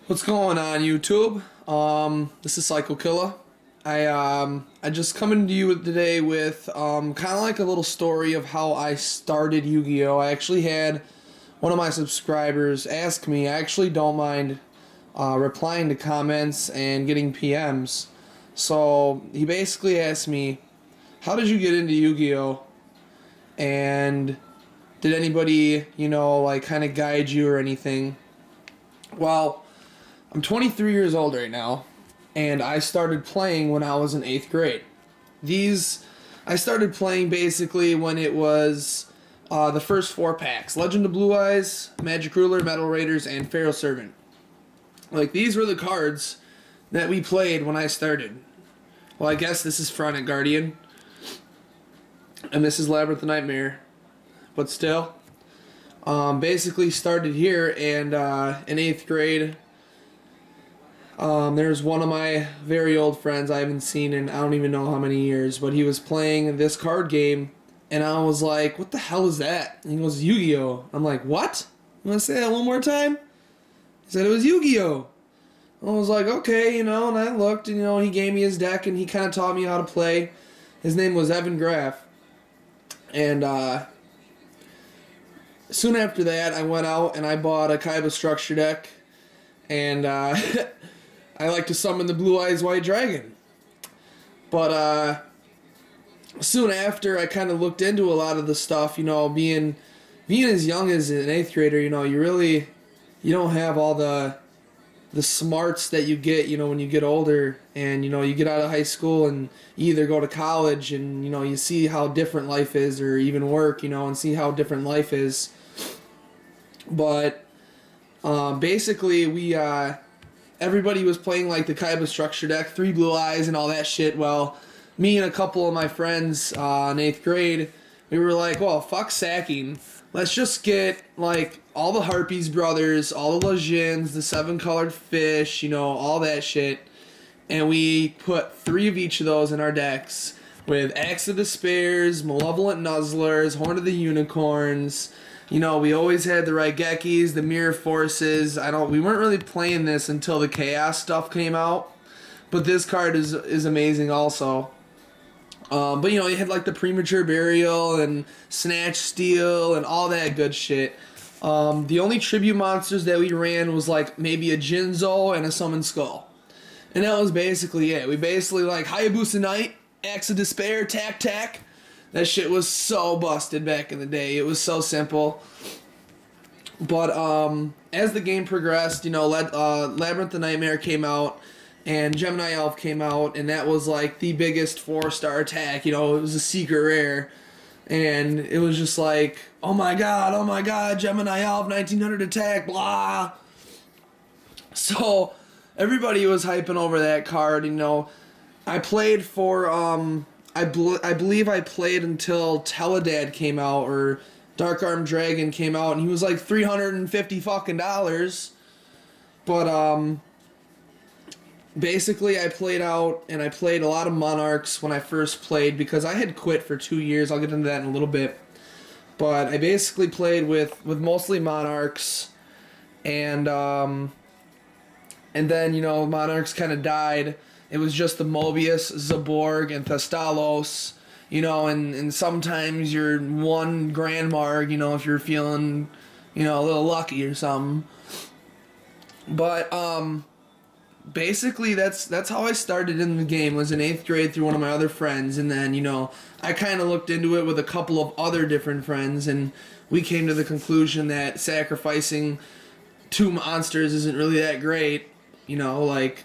What's going on, YouTube? This is Psycho Killa. I just coming to you today with kind of like a little story of how I started Yu-Gi-Oh. I actually had one of my subscribers ask me. I actually don't mind replying to comments and getting PMs. So he basically asked me, "How did you get into Yu-Gi-Oh? And did anybody, like kind of guide you or anything?" Well, I'm 23 years old right now, and I started playing when I was in 8th grade. I started playing basically when it was the first 4 packs: Legend of Blue Eyes, Magic Ruler, Metal Raiders, and Pharaoh Servant. Like, these were the cards that we played when I started. Well, I guess this is Pharaonic Guardian, and this is Labyrinth of Nightmare, but still. Basically started here, and in 8th grade, there's one of my very old friends I haven't seen in I don't even know how many years, but he was playing this card game, and I was like, "What the hell is that?" And he goes, "Yu-Gi-Oh!" I'm like, "What? You want to say that one more time?" He said it was Yu-Gi-Oh! I was like, "Okay," and I looked, and he gave me his deck, and he kind of taught me how to play. His name was Evan Graff, and soon after that, I went out and I bought a Kaiba structure deck, and I like to summon the Blue Eyes White Dragon. But soon after, I kind of looked into a lot of the stuff. Being as young as an 8th grader, you don't have all the smarts that you get, when you get older, and you get out of high school and you either go to college and you see how different life is, or even work, and see how different life is. But basically, everybody was playing like the Kaiba structure deck, 3 Blue Eyes and all that shit. Well, me and a couple of my friends in 8th grade, we were like, well, fuck sacking. Let's just get like all the Harpies brothers, all the Lejins, the 7-colored fish, all that shit. And we put 3 of each of those in our decks with Axe of Despairs, Malevolent Nuzzlers, Horn of the Unicorns. We always had the Raigekis, the Mirror Forces. We weren't really playing this until the Chaos stuff came out, but this card is amazing also. But you had like the Premature Burial and Snatch Steal and all that good shit. The only tribute monsters that we ran was like maybe a Jinzo and a Summon Skull, and that was basically it. We basically like Hayabusa Knight, Axe of Despair, Tac. That shit was so busted back in the day. It was so simple. But as the game progressed, Labyrinth of Nightmare came out, and Gemini Elf came out, and that was like the biggest 4-star attack. It was a secret rare, and it was just like, oh my god, Gemini Elf, 1900 attack, blah. So everybody was hyping over that card. I played for I believe I played until Teledad came out, or Dark Arm Dragon came out, and he was like $350 fucking dollars. But basically I played out, and I played a lot of Monarchs when I first played, because I had quit for 2 years. I'll get into that in a little bit. But I basically played with mostly Monarchs, and then Monarchs kind of died. It was just the Mobius, Zaborg, and Thestalos, and sometimes you're one Grand Marg, if you're feeling, a little lucky or something. But basically that's how I started in the game, was in 8th grade through one of my other friends, and then, I kind of looked into it with a couple of other different friends, and we came to the conclusion that sacrificing 2 monsters isn't really that great, like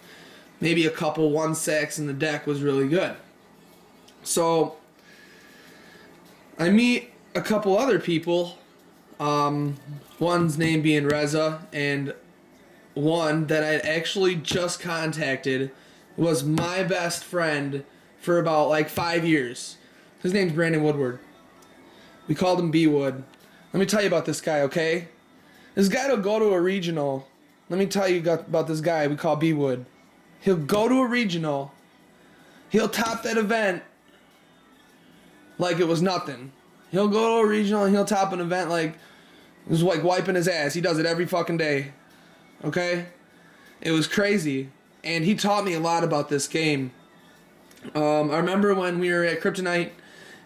maybe a couple 1-sacks in the deck was really good. So I meet a couple other people, one's name being Reza, and one that I actually just contacted was my best friend for about like 5 years. His name's Brandon Woodward. We called him B Wood. Let me tell you about this guy, okay? This guy will go to a regional. Let me tell you about this guy we call B Wood. He'll go to a regional. He'll top that event like it was nothing. He'll go to a regional and he'll top an event like it was like wiping his ass. He does it every fucking day. Okay? It was crazy. And he taught me a lot about this game. I remember when we were at Kryptonite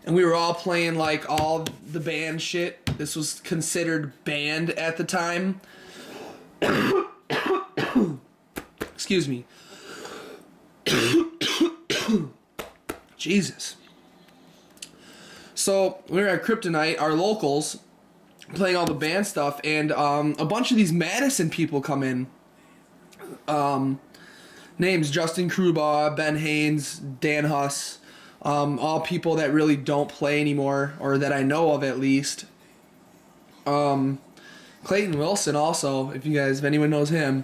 and we were all playing like all the band shit. This was considered banned at the time. Excuse me. Jesus. So we were at Kryptonite, our locals, playing all the band stuff, and a bunch of these Madison people come in. Names Justin Krubaugh, Ben Haynes, Dan Huss, all people that really don't play anymore, or that I know of at least. Clayton Wilson also, if anyone knows him.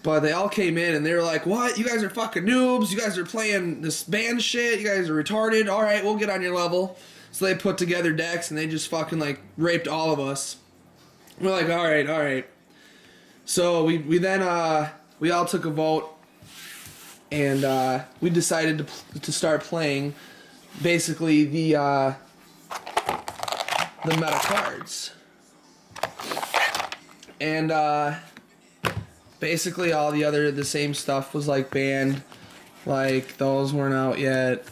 But they all came in and they were like, what? You guys are fucking noobs. You guys are playing this band shit. You guys are retarded. All right, we'll get on your level. So they put together decks and they just fucking like raped all of us. We're like, all right. So we then we all took a vote and we decided to start playing basically the meta cards. And basically all the same stuff was like banned. Like those weren't out yet.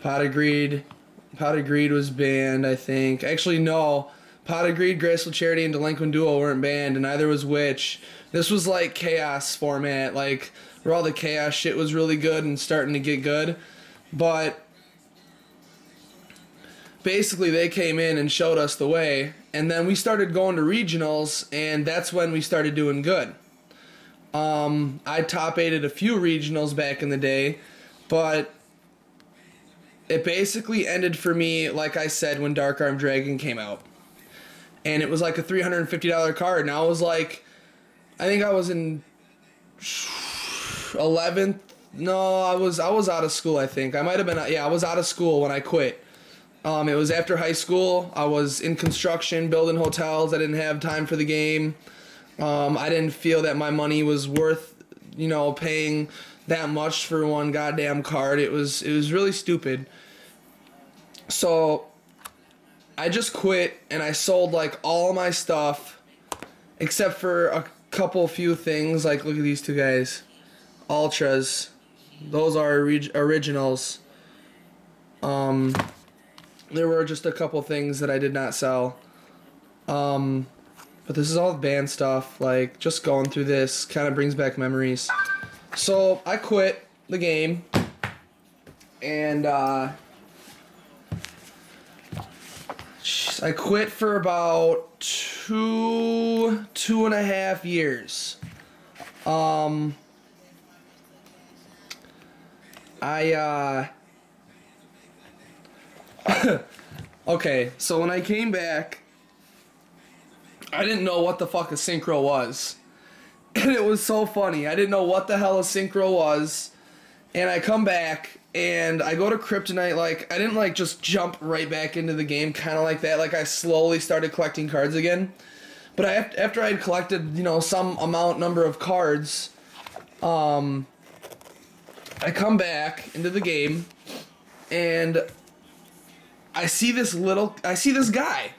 Pot of Greed was banned, I think. Actually no. Pot of Greed, Graceful Charity, and Delinquent Duo weren't banned, and neither was Witch. This was like Chaos format, like where all the Chaos shit was really good and starting to get good. But basically they came in and showed us the way, and then we started going to regionals, and that's when we started doing good. I top 8'd a few regionals back in the day, but it basically ended for me, like I said, when Dark Arm Dragon came out. And it was like a $350 card, and I was like, I think I was in 11th. No, I was out of school, I think. I might have been, I was out of school when I quit. It was after high school. I was in construction, building hotels. I didn't have time for the game. I didn't feel that my money was worth, paying that much for one goddamn card. It was really stupid. So I just quit and I sold like all my stuff except for a few things. Like, look at these two guys, Ultras. Those are originals. There were just a couple things that I did not sell. But this is all band stuff. Like, just going through this kind of brings back memories. So I quit the game, and I quit for about two and a half years. Okay, so when I came back, I didn't know what the fuck a synchro was. And it was so funny. I didn't know what the hell a synchro was. And I come back and I go to Kryptonite. Like, I didn't like just jump right back into the game kind of like that. Like, I slowly started collecting cards again. But after I'd collected, some number of cards, I come back into the game and I see this guy.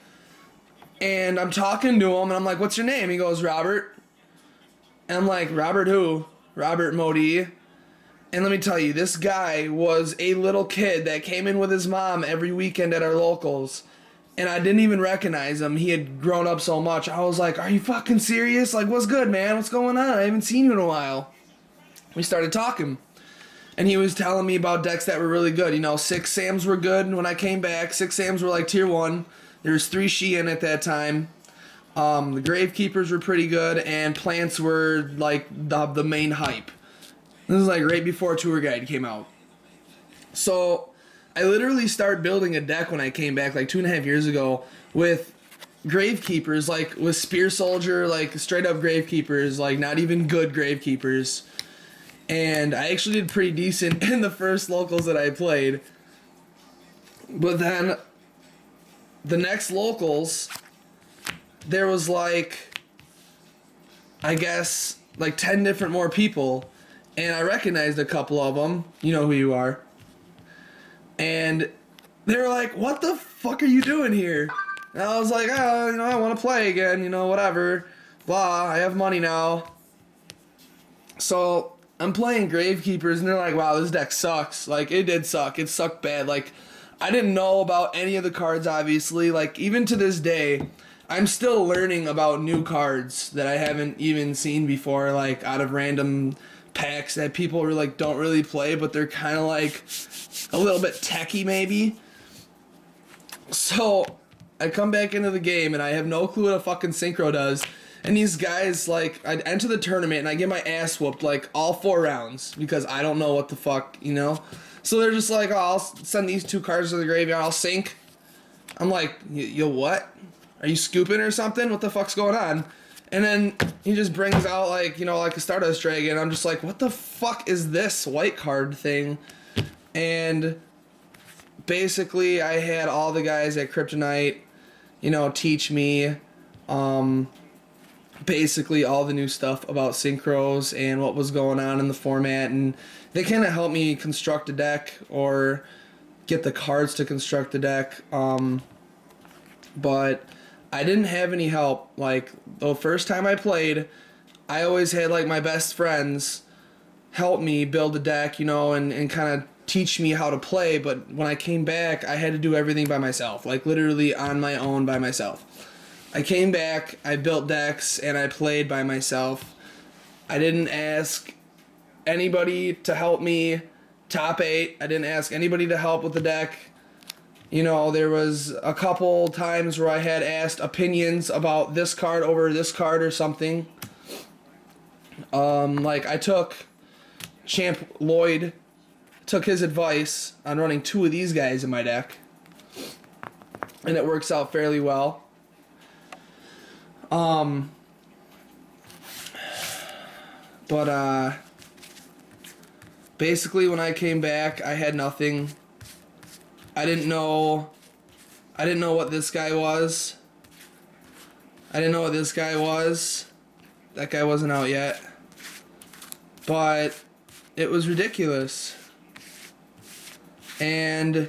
And I'm talking to him, and I'm like, what's your name? He goes, Robert. And I'm like, Robert who? Robert Modi. And let me tell you, this guy was a little kid that came in with his mom every weekend at our locals. And I didn't even recognize him. He had grown up so much. I was like, are you fucking serious? Like, what's good, man? What's going on? I haven't seen you in a while. We started talking. And he was telling me about decks that were really good. 6 Sams were good when I came back. 6 Sams were like tier 1. There was 3 Sheehan at that time. The Gravekeepers were pretty good, and Plants were like the main hype. This is like right before Tour Guide came out. So I literally started building a deck when I came back like 2.5 years ago with Gravekeepers, like with Spear Soldier, like straight up Gravekeepers, like not even good Gravekeepers. And I actually did pretty decent in the first locals that I played. But then the next locals, there was like, I guess, like 10 different more people, and I recognized a couple of them. You know who you are. And they were like, what the fuck are you doing here? And I was like, I want to play again, whatever. Blah, I have money now. So I'm playing Gravekeepers, and they're like, "Wow, this deck sucks." Like, it did suck. It sucked bad. Like, I didn't know about any of the cards. Obviously, like even to this day, I'm still learning about new cards that I haven't even seen before. Like out of random packs that people are like don't really play, but they're kind of like a little bit techy maybe. So I come back into the game and I have no clue what a fucking synchro does. And these guys, like, I enter the tournament and I get my ass whooped, like, all 4 rounds because I don't know what the fuck, you know? So they're just like, oh, I'll send these 2 cards to the graveyard, I'll sink. I'm like, yo, what? Are you scooping or something? What the fuck's going on? And then he just brings out, like, you know, like a Stardust Dragon. I'm just like, what the fuck is this white card thing? And basically, I had all the guys at Kryptonite, you know, teach me, basically all the new stuff about synchros and what was going on in the format, and they kind of helped me construct a deck or get the cards to construct the deck. But I didn't have any help. Like the first time I played, I always had like my best friends help me build a deck, you know, and kind of teach me how to play. But when I came back, I had to do everything by myself, like literally on my own by myself. I came back, I built decks, and I played by myself. I didn't ask anybody to help me top 8. I didn't ask anybody to help with the deck. You know, there was a couple times where I had asked opinions about this card over this card or something. Like I took Champ Lloyd, took his advice on running 2 of these guys in my deck, and it works out fairly well. But basically when I came back, I had nothing. I didn't know what this guy was. That guy wasn't out yet. But it was ridiculous. And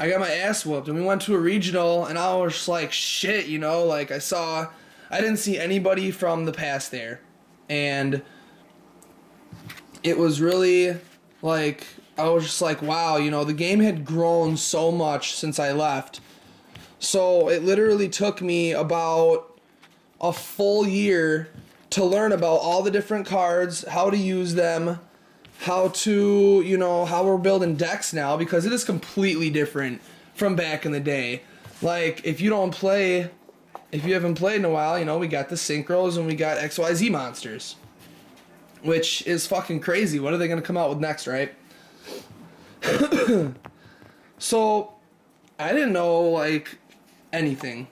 I got my ass whooped, and we went to a regional, and I was just like, shit, you know, like I didn't see anybody from the past there, and it was really, like, I was just like, wow, you know, the game had grown so much since I left, so it literally took me about a full year to learn about all the different cards, how to use them, how to, you know, how we're building decks now, because it is completely different from back in the day. Like, if you haven't played in a while, you know, we got the synchros and we got XYZ monsters, which is fucking crazy. What are they going to come out with next, right? So, I didn't know, like, anything.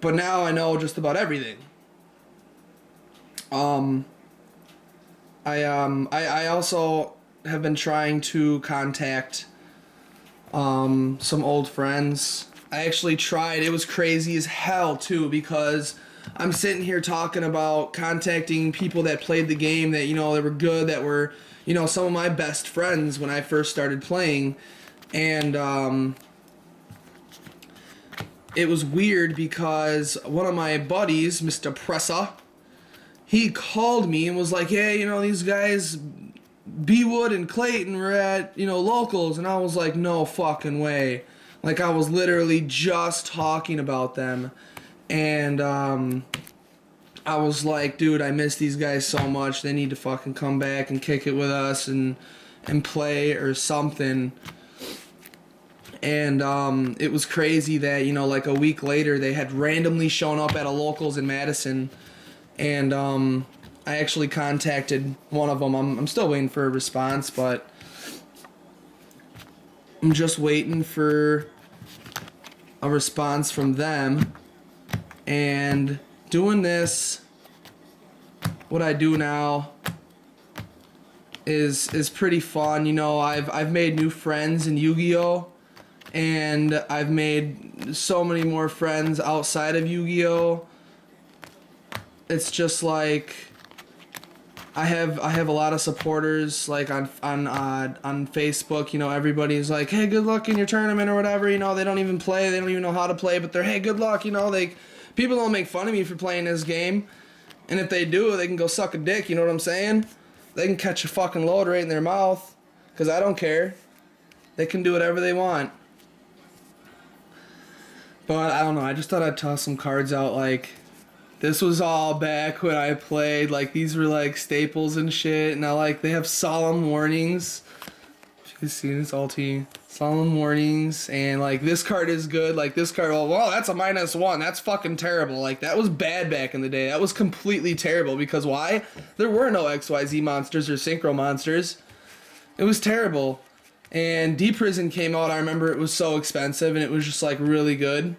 But now I know just about everything. I also have been trying to contact some old friends. I actually tried. It was crazy as hell too, because I'm sitting here talking about contacting people that played the game that, you know, that were good, that were, you know, some of my best friends when I first started playing. And it was weird because one of my buddies, Mr. Pressa, he called me and was like, "Hey, you know, these guys, B-Wood and Clayton were at, you know, locals." And I was like, no fucking way. Like, I was literally just talking about them. And I was like, dude, I miss these guys so much. They need to fucking come back and kick it with us and play or something. And it was crazy that, you know, like a week later, they had randomly shown up at a locals in Madison. And I actually contacted one of them. I'm still waiting for a response, but I'm just waiting for a response from them. And doing this, what I do now, is pretty fun. You know, I've made new friends in Yu-Gi-Oh! And I've made so many more friends outside of Yu-Gi-Oh! It's just like I have a lot of supporters like on Facebook. You know, everybody's like, "Hey, good luck in your tournament," or whatever. You know, they don't even play, they don't even know how to play, but they're, "Hey, good luck." You know, people don't make fun of me for playing this game, And if they do, they can go suck a dick, you know what I'm saying? They can catch a fucking load right in their mouth. Because I don't care. They can do whatever they want. But I don't know, I just thought I'd toss some cards out. Like, this was all back when I played. Like, these were like staples and shit. Now, like, they have solemn warnings. If you can see this, ulti. Solemn warnings. And, like, this card is good. Like, this card, oh, well, that's a -1. That's fucking terrible. Like, that was bad back in the day. That was completely terrible. Because why? There were no XYZ monsters or Synchro monsters. It was terrible. And Deep Prison came out. I remember it was so expensive, and it was just, like, really good.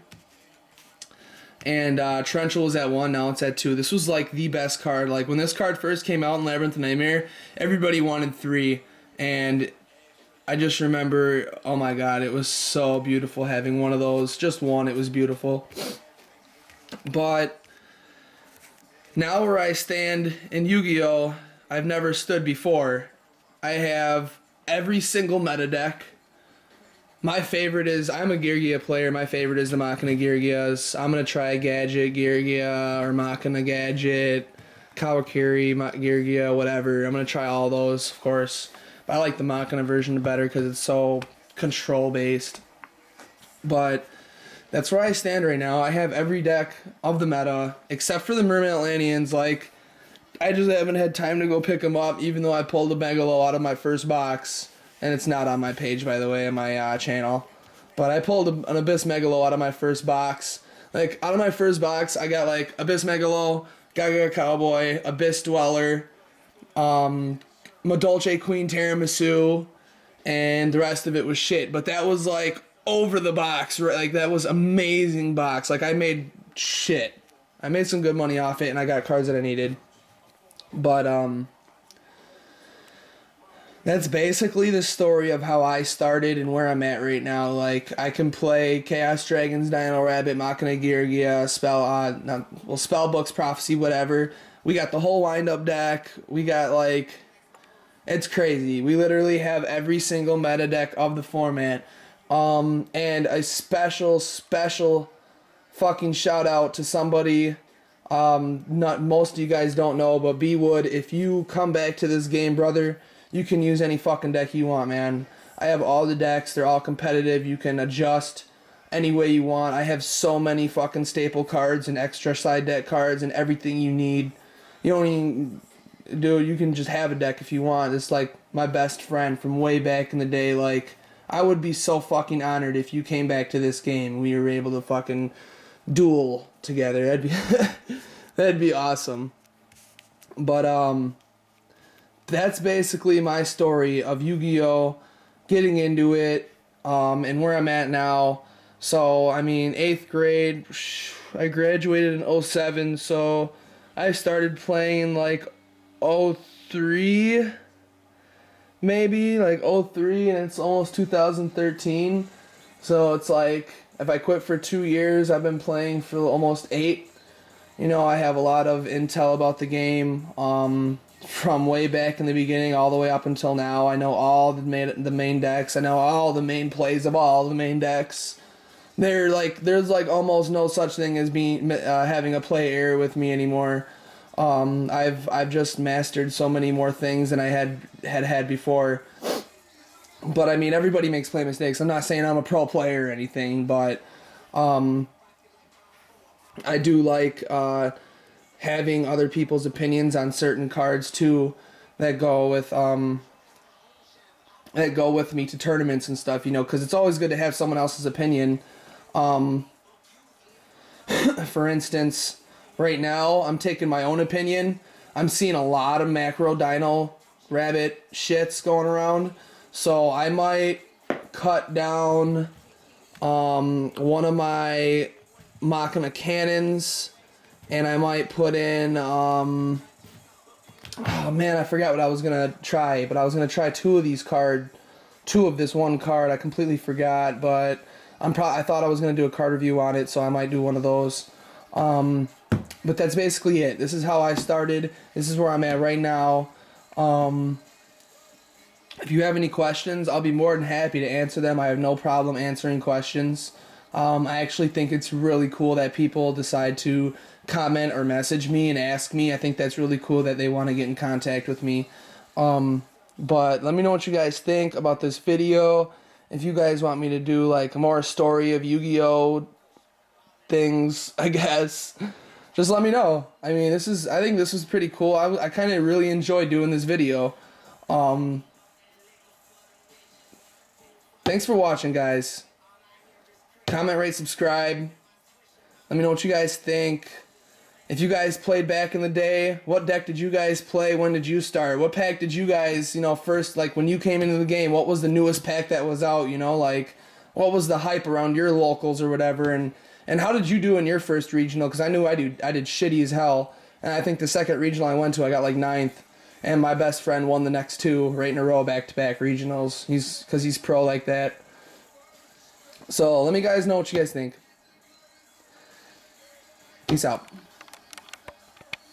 And Torrential was at 1, now it's at 2. This was, like, the best card. Like, when this card first came out in Labyrinth of Nightmare, everybody wanted 3. And I just remember, oh my god, it was so beautiful having one of those. Just one, it was beautiful. But now where I stand in Yu-Gi-Oh!, I've never stood before. I have every single meta deck. My favorite is, I'm a Geargia player, my favorite is the Machina Geargias. I'm going to try a Gadget Geargia or Machina Gadget, Kawakiri, Geargia, whatever. I'm going to try all those, of course. But I like the Machina version better because it's so control-based. But that's where I stand right now. I have every deck of the meta, except for the Merman Atlanteans. Like, I just haven't had time to go pick them up, even though I pulled the Megalo out of my first box. And it's not on my page, by the way, on my channel. But I pulled an Abyss Megalo out of my first box. Like, out of my first box, I got, like, Abyss Megalo, Gaga Cowboy, Abyss Dweller, Madolche Queen Tiramisu, and the rest of it was shit. But that was, like, over the box, right? Like, that was amazing box. Like, I made shit. I made some good money off it, and I got cards that I needed. But, that's basically the story of how I started and where I'm at right now. Like, I can play Chaos Dragons, Dino Rabbit, Machina Geargia, Spellbooks, Prophecy, whatever. We got the whole wind-up deck. We got, like, it's crazy. We literally have every single meta deck of the format. And a special fucking shout out to somebody, not most of you guys don't know, but B Wood, if you come back to this game, brother, you can use any fucking deck you want, man. I have all the decks. They're all competitive. You can adjust any way you want. I have so many fucking staple cards and extra side deck cards and everything you need. You don't even... Dude, you can just have a deck if you want. It's like my best friend from way back in the day. Like, I would be so fucking honored if you came back to this game and we were able to fucking duel together. That'd be awesome. But, that's basically my story of Yu-Gi-Oh! Getting into it, and where I'm at now. So, I mean, 8th grade, I graduated in 07, so I started playing like 03, maybe, like 03, and it's almost 2013. So it's like, if I quit for 2 years, I've been playing for almost 8. You know, I have a lot of intel about the game, from way back in the beginning all the way up until now. I know all the main decks. I know all the main plays of all the main decks. There's like almost no such thing as being having a play error with me anymore. I've just mastered so many more things than I had before. But I mean, everybody makes play mistakes. I'm not saying I'm a pro player or anything, but I do like having other people's opinions on certain cards too, that go with me to tournaments and stuff, you know, because it's always good to have someone else's opinion. For instance, right now I'm taking my own opinion. I'm seeing a lot of macro Dino Rabbit shits going around, so I might cut down one of my Machina cannons. And I might put in, oh man, I forgot what I was going to try. But I was going to try two of this one card. I completely forgot, but I thought I was going to do a card review on it, so I might do one of those. But that's basically it. This is how I started. This is where I'm at right now. If you have any questions, I'll be more than happy to answer them. I have no problem answering questions. I actually think it's really cool that people decide to comment or message me and ask me. I think that's really cool that they want to get in contact with me. But let me know what you guys think about this video. If you guys want me to do like more a story of Yu-Gi-Oh things, I guess, just let me know. I mean, I think this was pretty cool. I kind of really enjoyed doing this video. Thanks for watching, guys. Comment, rate, subscribe. Let me know what you guys think. If you guys played back in the day, what deck did you guys play? When did you start? What pack did you guys, first, like, when you came into the game, what was the newest pack that was out, like, what was the hype around your locals or whatever, and how did you do in your first regional? Because I knew I did shitty as hell, and I think the second regional I went to, I got, like, 9th, and my best friend won the next 2 right in a row, back-to-back regionals, because he's pro like that. So, let me guys know what you guys think. Peace out.